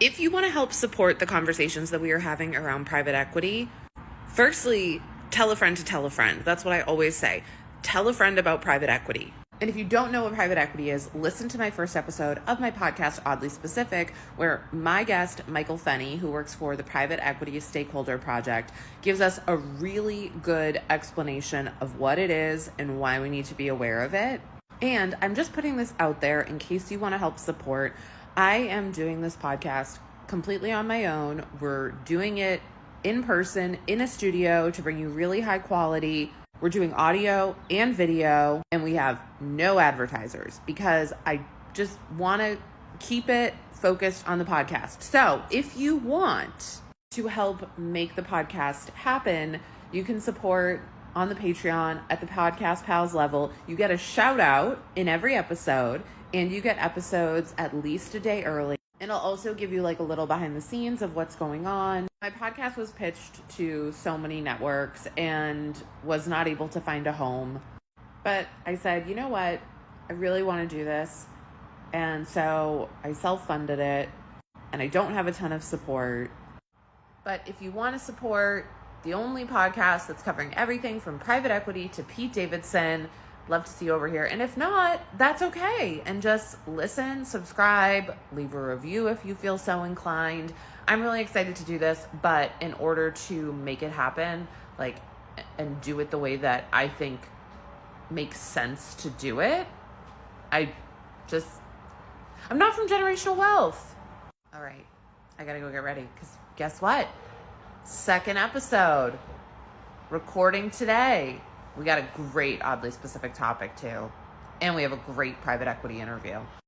If you want to help support the conversations that we are having around private equity, firstly, tell a friend to tell a friend. That's what I always say. Tell a friend about private equity. And if you don't know what private equity is, listen to my first episode of my podcast, Oddly Specific, where my guest, Michael Fenney, who works for the Private Equity Stakeholder Project, gives us a really good explanation of what it is and why we need to be aware of it. And I'm just putting this out there in case you want to help support. I am doing this podcast completely on my own. We're doing it in person, in a studio, to bring you really high quality. We're doing audio and video, and we have no advertisers because I just want to keep it focused on the podcast. So if you want to help make the podcast happen, you can support on the Patreon at the Podcast Pals level. You get a shout out in every episode, and you get episodes at least a day early. And I'll also give you like a little behind the scenes of what's going on. My podcast was pitched to so many networks and was not able to find a home. But I said, you know what? I really want to do this. And so I self-funded it, and I don't have a ton of support. But if you want to support the only podcast that's covering everything from private equity to Pete Davidson, love to see you over here. And if not, that's okay. And just listen, subscribe, leave a review if you feel so inclined. I'm really excited to do this, but in order to make it happen, and do it the way that I think makes sense to do it, I'm not from Generational Wealth. All right, I gotta go get ready, because guess what? Second episode, recording today. We got a great Oddly Specific topic too. And we have a great private equity interview.